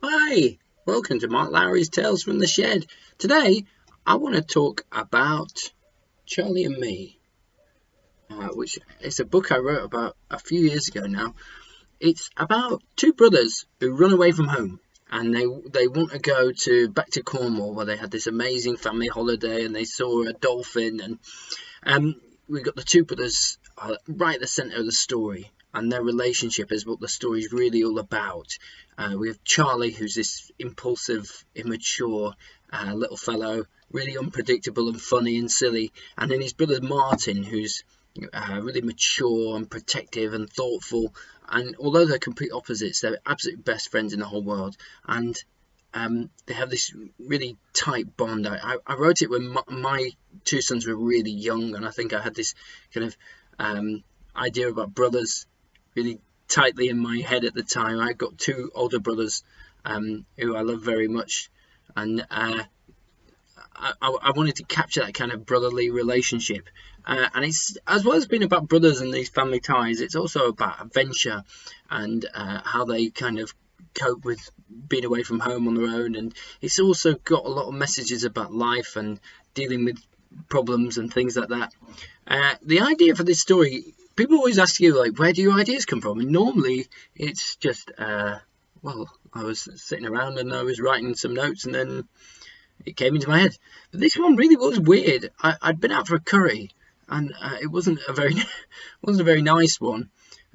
Hi, welcome to Mark Lowry's Tales from the Shed. Today, I want to talk about Charlie and Me, which is a book I wrote about a few years ago now. It's about two brothers who run away from home, and they want to go back to Cornwall, where they had this amazing family holiday, and they saw a dolphin, and we've got the two brothers right at the centre of the story, and their relationship is what the story is really all about. We have Charlie, who's this impulsive, immature little fellow, really unpredictable and funny and silly, and then his brother Martin, who's really mature and protective and thoughtful. And although they're complete opposites, they're absolute best friends in the whole world. And they have this really tight bond. I wrote it when my two sons were really young, and I think I had this kind of idea about brothers really tightly in my head at the time. I got two older brothers who I love very much, and I wanted to capture that kind of brotherly relationship. And it's, as well as being about brothers and these family ties, it's also about adventure and how they kind of cope with being away from home on their own. And it's also got a lot of messages about life and dealing with problems and things like that. The idea for this story, people always ask you, like, where do your ideas come from? And normally it's just, well, I was sitting around and I was writing some notes, and then it came into my head. But this one really was weird. I'd been out for a curry, and it wasn't a very nice one.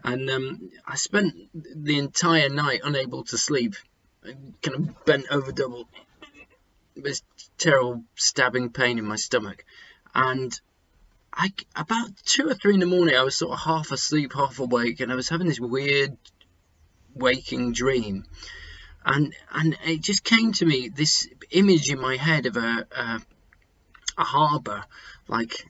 And I spent the entire night unable to sleep, kind of bent over double, this terrible stabbing pain in my stomach. And about 2 or 3 in the morning, I was sort of half asleep, half awake, and I was having this weird waking dream. And it just came to me, this image in my head of a harbour, like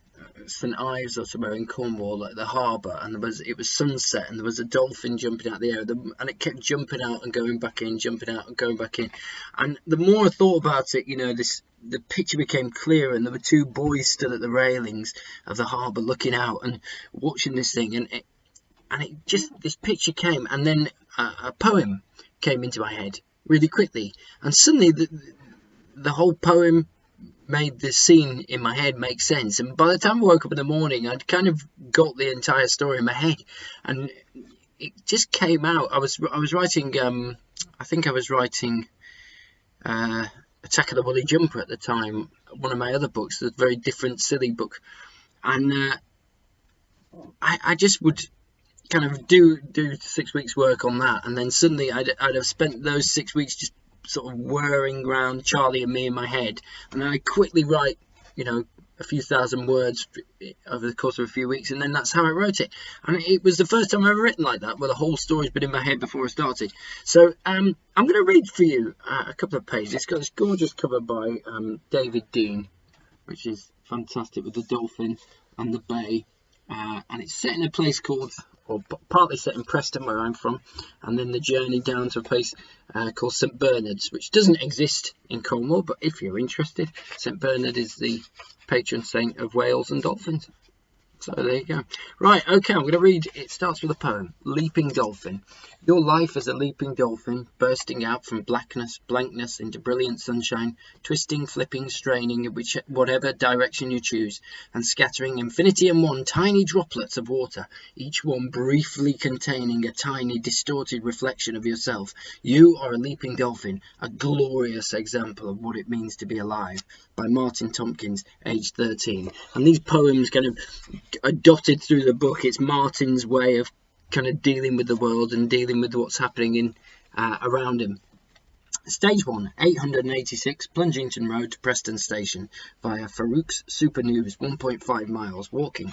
St Ives or somewhere in Cornwall, like the harbour, and it was sunset, and there was a dolphin jumping out of the air, and it kept jumping out and going back in, jumping out and going back in. And the more I thought about it, the picture became clearer, and there were two boys stood at the railings of the harbour looking out and watching this thing, and it just, this picture came, and then a poem came into my head really quickly, and suddenly the whole poem made the scene in my head make sense. And by the time I woke up in the morning, I'd kind of got the entire story in my head, and it just came out. I was writing, I think I was writing Attack of the Woolly Jumper at the time, one of my other books, a very different, silly book, and I just would kind of do 6 weeks work on that, and then suddenly I'd have spent those 6 weeks just sort of whirring around Charlie and Me in my head, and then I quickly write, a few thousand words over the course of a few weeks, and then that's how I wrote it. And it was the first time I've ever written like that, where the whole story's been in my head before I started. So I'm going to read for you a couple of pages. It's got this gorgeous cover by David Dean, which is fantastic, with the dolphin and the bay. And it's set in a place called, or partly set in Preston, where I'm from, and then the journey down to a place called St Bernard's, which doesn't exist in Cornwall, but if you're interested, St Bernard is the patron saint of whales and dolphins. So there you go. Right, okay, I'm going to read. It starts with a poem. Leaping Dolphin. Your life is a leaping dolphin, bursting out from blankness into brilliant sunshine, twisting, flipping, straining in whatever direction you choose, and scattering infinity and one tiny droplets of water, each one briefly containing a tiny distorted reflection of yourself. You are a leaping dolphin, a glorious example of what it means to be alive. By Martin Tompkins, aged 13. And these poems kind of are dotted through the book. It's Martin's way of kind of dealing with the world and dealing with what's happening in around him. Stage 1, 886 Plungington Road to Preston Station via Farouk's Super News, 1.5 miles walking.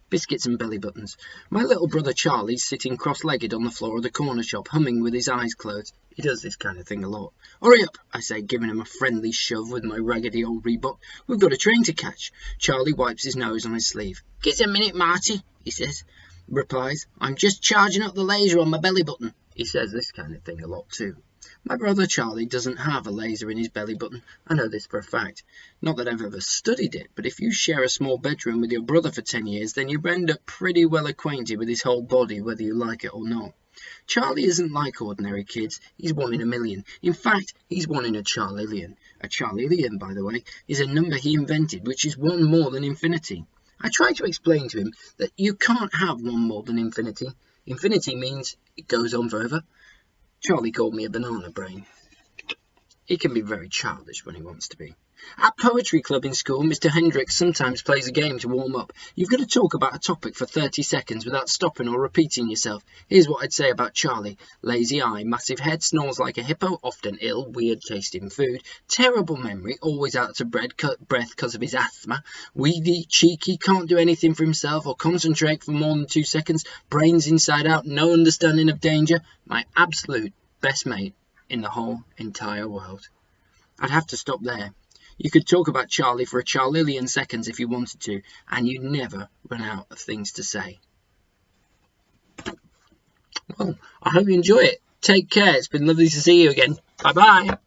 Biscuits and belly buttons. My little brother Charlie's sitting cross-legged on the floor of the corner shop, humming with his eyes closed. He does this kind of thing a lot. Hurry up, I say, giving him a friendly shove with my raggedy old Reebok. We've got a train to catch. Charlie wipes his nose on his sleeve. Give us a minute, Marty, he says. Replies, I'm just charging up the laser on my belly button. He says this kind of thing a lot too. My brother Charlie doesn't have a laser in his belly button. I know this for a fact. Not that I've ever studied it, but if you share a small bedroom with your brother for 10 years, then you end up pretty well acquainted with his whole body, whether you like it or not. Charlie isn't like ordinary kids. He's one in a million. In fact, he's one in a Charlillion. A Charlillion, by the way, is a number he invented, which is one more than infinity. I tried to explain to him that you can't have one more than infinity. Infinity means it goes on forever. Charlie called me a banana brain. He can be very childish when he wants to be. At poetry club in school, Mr. Hendricks sometimes plays a game to warm up. You've got to talk about a topic for 30 seconds without stopping or repeating yourself. Here's what I'd say about Charlie. Lazy eye, massive head, snores like a hippo, often ill, weird taste in food, terrible memory, always out of breath because of his asthma, weedy, cheeky, can't do anything for himself or concentrate for more than 2 seconds, brains inside out, no understanding of danger, my absolute best mate in the whole entire world. I'd have to stop there. You could talk about Charlie for a Charlillion seconds if you wanted to, and you'd never run out of things to say. Well, I hope you enjoy it. Take care. It's been lovely to see you again. Bye-bye.